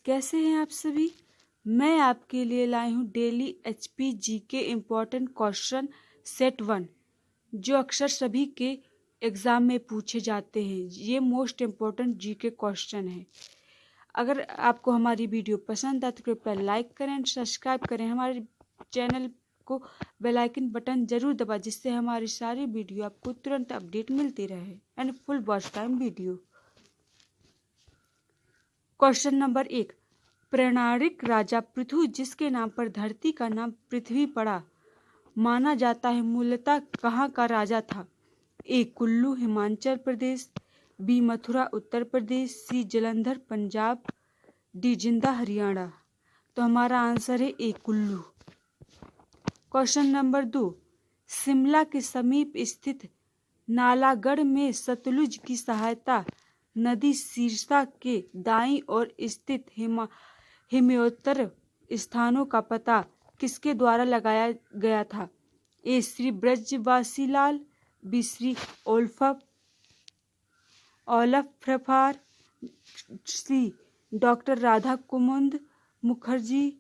कैसे हैं आप सभी। मैं आपके लिए लाई हूँ daily HP GK important question set 1 जो अक्सर सभी के एग्ज़ाम में पूछे जाते हैं। ये मोस्ट इम्पोर्टेंट जीके क्वेश्चन है। अगर आपको हमारी वीडियो पसंद आए तो कृपया लाइक करें एंड सब्सक्राइब करें। हमारे चैनल को बेल आइकन बटन जरूर दबाएं जिससे हमारी सारी वीडियो आपको तुरंत अपडेट मिलती रहे and full watch time video. Question number 1, पौराणिक राजा पृथु जिसके नाम पर धरती का नाम पृथ्वी पड़ा माना जाता है मूलतः कहाँ का राजा था। ए कुल्लू हिमाचल प्रदेश, बी मथुरा उत्तर प्रदेश, सी जालंधर पंजाब, डी जिंदा हरियाणा। तो हमारा आंसर है ए कुल्लू। क्वेश्चन नंबर 2, शिमला के समीप स्थित नालागढ़ में सतलुज की सहायता नदी सिरसा के दाईं ओर स्थित हिमोत्तर स्थानों का पता किसके द्वारा लगाया गया था। A Shri Brajwasi Lal, B Shri Olaf Prufer, C doctor Radha Kumud Mukherjee,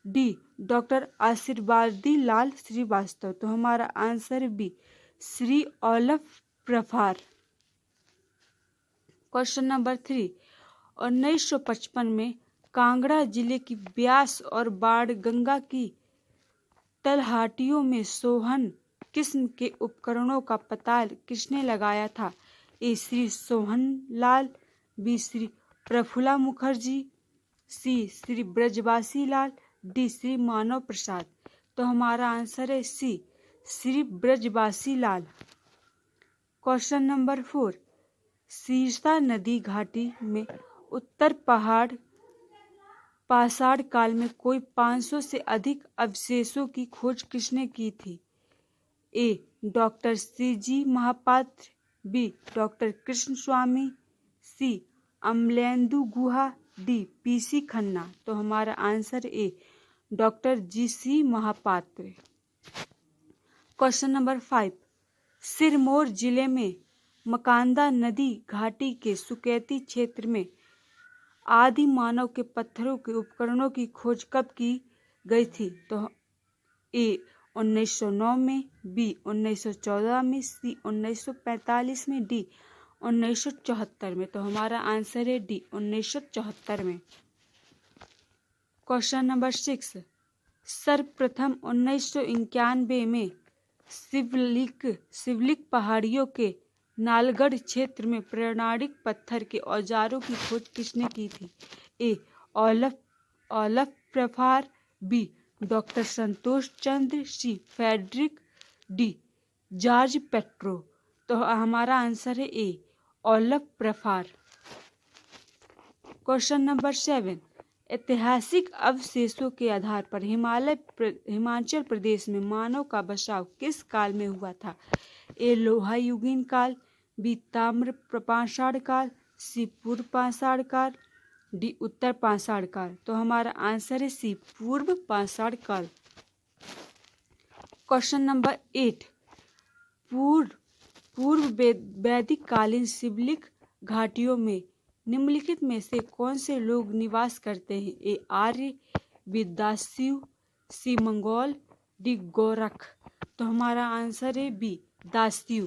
D doctor Ashirwadi Lal Srivastava. तो हमारा answer B Shri Olaf Prufer. Question number 3, 1955 में कांगड़ा जिले की ब्यास और बाणगंगा की तलहटियों में सोहन किस्म के उपकरणों का पता किसने लगाया था। A Shri Sohan Lal, B Shri Prafulla Mukherjee, C Shri Brajwasi Lal, D Shri मानव प्रसाद। तो हमारा आंसर है सी श्री ब्रजवासी लाल। क्वेश्चन नंबर 4, सिरसा नदी घाटी में उत्तर पाषाण काल में कोई 500 से अधिक अवशेषों की खोज किसने की थी। A doctor CG Mahapatra, B doctor Krishna Swami, C Amalendu Guha, D PC Khanna. तो हमारा answer A doctor GC Mahapatra. Question number 5, Sirmaur जिले में मकांदा नदी घाटी के सुकेती क्षेत्र में आदि मानव के पत्थरों के उपकरणों की खोज कब की गई थी। तो ए 1909 में, बी 1914 में, सी 1945 में, डी 1974 में। तो हमारा आंसर है डी 1974 में। क्वेश्चन नंबर 6, सर्वप्रथम 1991 में शिवलिक पहाड़ियों के नालगढ़ क्षेत्र में पौराणिक पत्थर के औजारों की खोज किसने की थी। ए ओलफ प्रफार, बी डॉक्टर संतोष चंद्र, सी फेडरिक, डी जॉर्ज पेट्रो। तो हमारा आंसर है ए ओलफ प्रफार। क्वेश्चन नंबर 7, ऐतिहासिक अवशेषों के आधार पर हिमाचल प्रदेश में मानव का बसाव किस काल में हुआ था। ए लोहा युगीन काल, बी ताम्र पाषाण काल, सी पूर्व पाषाण काल, डी उत्तर पाषाण काल। तो हमारा आंसर है सी पूर्व पाषाण काल। क्वेश्चन नंबर 8, पूर्व वैदिक कालीन शिवलिक घाटियों में निम्नलिखित में से कौन से लोग निवास करते हैं। ए आर्य, बी दास्यु, सी मंगोल, डी गोरख। तो हमारा आंसर है B दास्यु।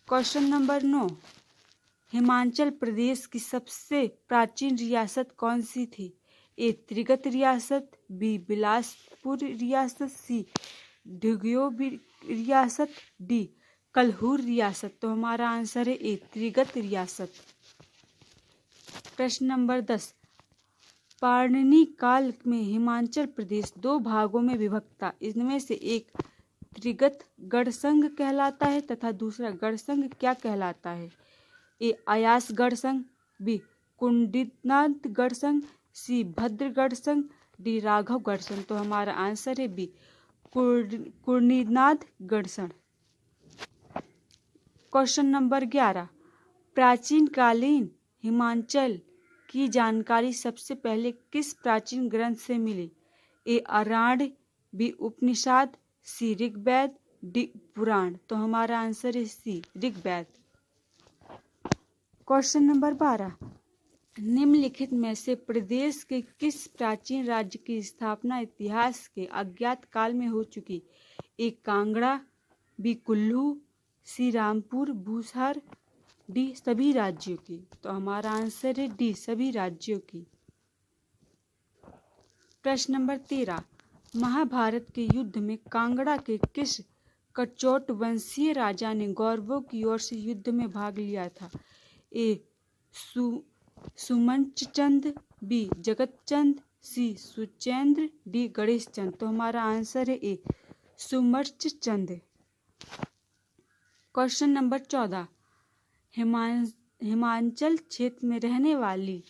Question number 9, Himachal Pradesh की सबसे प्राचीन रियासत कौन सी थी। ए त्रिगत रियासत, बी बिलासपुर रियासत, सी ढुगियो रियासत, डी कल्हूर रियासत। तो हमारा आंसर है ए त्रिगत रियासत। प्रश्न नंबर 10, पाणिनि काल में हिमाचल प्रदेश 2 भागों में विभक्त था। इनमें से एक त्रिगत गढ़संघ कहलाता है तथा दूसरा गढ़संघ क्या कहलाता है। ए अयास गढ़संघ, बी कुंडिनाथ गढ़संघ, सी भद्र गढ़संघ, डी राघव गढ़संघ। तो हमारा आंसर है बी कुंडिनाथ गढ़संघ। क्वेश्चन नंबर 11, प्राचीन कालीन हिमाचल की जानकारी सबसे पहले किस प्राचीन ग्रंथ से मिली। ए आरण्य, बी उपनिषद, सी ऋग्वेद, डी पुराण। तो हमारा आंसर है सी ऋग्वेद। क्वेश्चन नंबर 12, निम्नलिखित में से प्रदेश के किस प्राचीन राज्य की स्थापना इतिहास के अज्ञात काल में हो चुकी? ए कांगड़ा, बी कुल्लू, सी रामपुर भूसहर, डी सभी राज्यों की। तो हमारा आंसर है डी सभी राज्यों की। प्रश्न नंबर 13, महाभारत के युद्ध में कांगड़ा के किस कचोट वंशीय राजा ने कौरवों की ओर से युद्ध में भाग लिया था? ए सुमंचचंद, बी जगतचंद, सी सुचेंद्र, डी गणेश चंद। तो हमारा आंसर है ए सुमंचचंद। क्वेश्चन नंबर 14, हिमाचल क्षेत्र में रहने वाली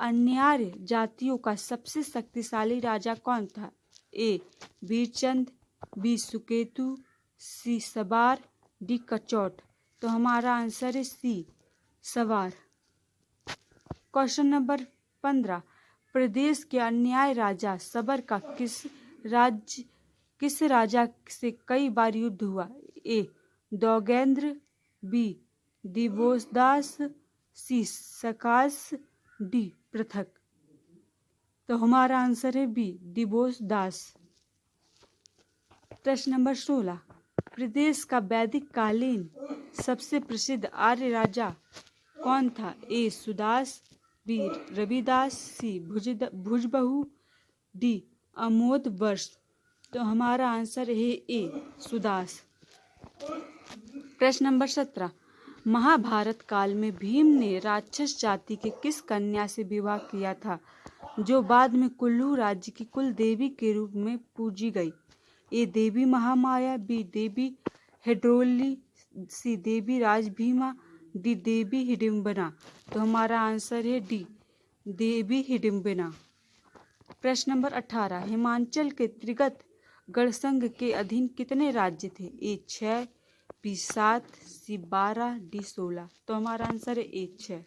अन्यार्य जातियों का सबसे शक्तिशाली राजा कौन था? ए वीरचंद, बी सुकेतु, सी सवार, डी कचोट। तो हमारा आंसर है सी सवार। क्वेश्चन नंबर 15, प्रदेश के अन्याय राजा सबर का किस राजा से कई बार युद्ध हुआ? ए दोगेंद्र, बी दिवोदास, सी सकास, डी पृथक। तो हमारा आंसर है बी दिवोदास। प्रश्न नंबर 16, प्रदेश का वैदिक कालीन सबसे प्रसिद्ध आर्य राजा कौन था? ए सुदास, बी रविदास, सी भुजबहु, डी अमोद वर्ष। तो हमारा आंसर है ए सुदास। प्रश्न नंबर 17, महाभारत काल में भीम ने राक्षस जाति के किस कन्या से विवाह किया था जो बाद में कुल्लू राज्य की कुल देवी के रूप में पूजी गई? ए देवी महामाया, बी देवी हेड्रोली, सी देवी राजभीमा, डी देवी हिडिंबना। तो हमारा आंसर है डी देवी हिडिंबना। प्रश्न नंबर 18, हिमाचल के त्रिगत गणसंघ के अधीन कितने राज्य थे? ए 6, बी 7, सी 12, डी 16। तो हमारा आंसर है ए 6।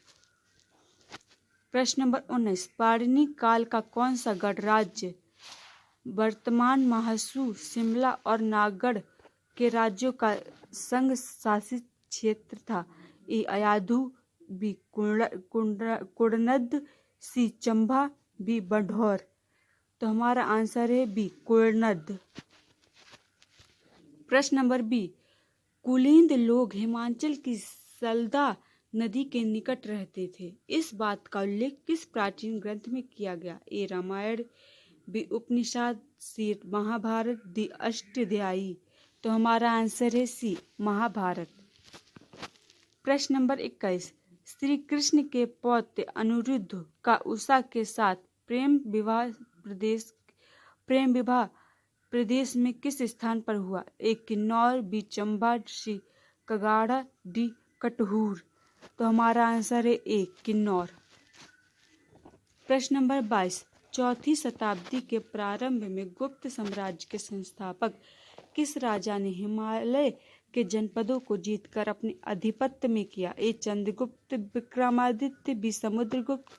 प्रश्न नंबर 19, पाणिनि काल का कौन सा गणराज्य वर्तमान महासू, शिमला और नागढ़ के राज्यों का संघ शासित क्षेत्र था? ए अयाधु, बी कुड़नद, सी चंबा, बी बंढौर। तो हमारा आंसर है बी कुड़नद। प्रश्न नंबर 20, कुलीन लोग हिमाचल की सलदा नदी के निकट रहते थे। इस बात का उल्लेख किस प्राचीन ग्रंथ में किया गया? ए रामायण, बी उपनिषद, सी महाभारत, डी अष्टाध्यायी। तो हमारा आंसर है सी महाभारत। प्रश्न नंबर 21, श्री कृष्ण के पौत्र अनिरुद्ध का उषा के साथ प्रेम विवाह प्रदेश में किस स्थान पर हुआ? ए किन्नौर, बी चंबा, सी कगाड़ा, डी कटहूर। तो हमारा आंसर है ए किन्नौर। प्रश्न नंबर 22, चौथी शताब्दी के प्रारंभ में गुप्त साम्राज्य के संस्थापक किस राजा ने हिमालय के जनपदों को जीतकर अपने आधिपत्य में किया? ए चंद्रगुप्त विक्रमादित्य, बी समुद्रगुप्त,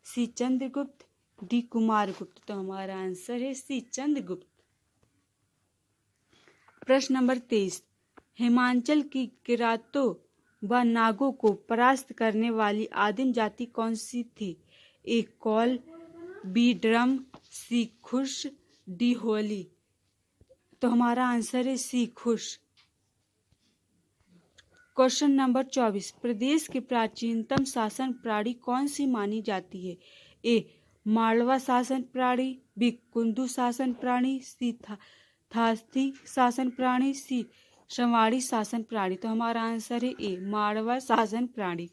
सी चंद्रगुप्त, डी कुमारगुप्त। तो हमारा आंसर है सी चंद्रगुप्त। प्रश्न नंबर 23, हिमाचल की किरातों व नागों को परास्त करने वाली आदिम जाति कौन सी थी? ए कौल, बी ड्रम, सी खुश, डी होली। तो हमारा आंसर है सी खुश। क्वेश्चन नंबर 24, प्रदेश की प्राचीनतम शासन प्रणाली कौन सी मानी जाती है? ए मालवा शासन प्रणाली, बी कुंदू शासन प्रणाली, सी थास्ती शासन प्रणाली, सी सवाड़ी शासन प्रणाली। तो हमारा आंसर है ए मालवा शासन प्रणाली।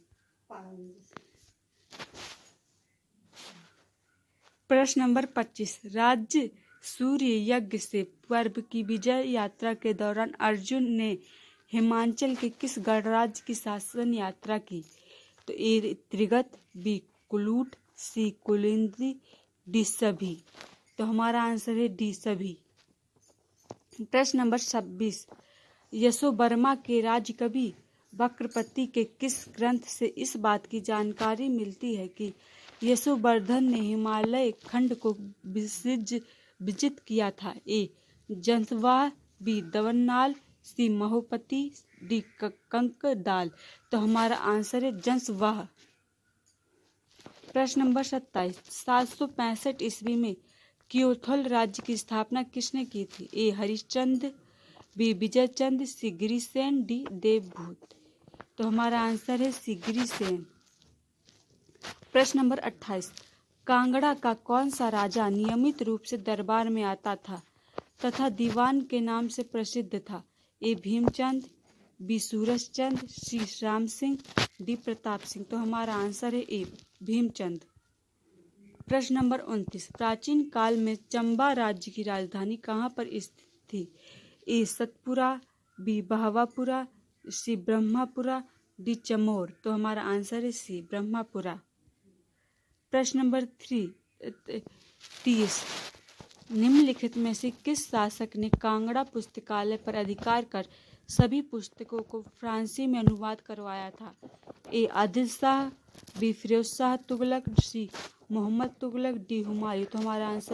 प्रश्न नंबर 25, राज्य सूर्य यज्ञ से पूर्व की विजय यात्रा के दौरान अर्जुन ने हिमाचल के किस गणराज्य की शासन यात्रा की? तो ए त्रिगत, बी कुलूट, सी कुलिंदी, डी सभी। तो हमारा आंसर है डी सभी। प्रश्न नंबर 26, यशोवर्मा के राजकवि वक्रपति के किस ग्रंथ से इस बात की जानकारी मिलती है कि यशोवर्धन ने हिमालय खंड को विजित किया था? ए जंसवाह, बी दवन्नाल, सी महोपति, डी कंकदाल। तो हमारा आंसर है जंसवाह। प्रश्न नंबर 27, 765 ईस्वी में क्योथल राज्य की स्थापना किसने की थी? ए हरिश्चंद्र, बी विजयचंद्र, सी गिरिसेन, डी देवभूत। तो हमारा आंसर है सी गिरिसेन। प्रश्न नंबर 28, कांगड़ा का कौन सा राजा नियमित रूप से दरबार में आता था तथा दीवान के नाम से प्रसिद्ध था? ए भीमचंद, बी सूरजचंद, सी राम सिंह, डी प्रताप सिंह। तो हमारा आंसर है ए भीमचंद। प्रश्न नंबर 29, प्राचीन काल में चंबा राज्य की राजधानी कहाँ पर स्थित थी? ए सतपुरा, बी बहवापुरा, सी ब्रह्मपुरा, डी चमोर। तो हमारा आंसर है सी ब्रह्मपुरा। प्रश्न नंबर 30, निम्नलिखित में से किस शासक ने कांगड़ा पुस्तकालय पर अधिकार कर सभी पुस्तकों को फ्रांसी में अनुवाद करवाया था? ए आदिल शाह, बी फिरोज शाह तुगलक, सी मोहम्मद तुगलक, डी हुमायूं। तो हमारा आंसर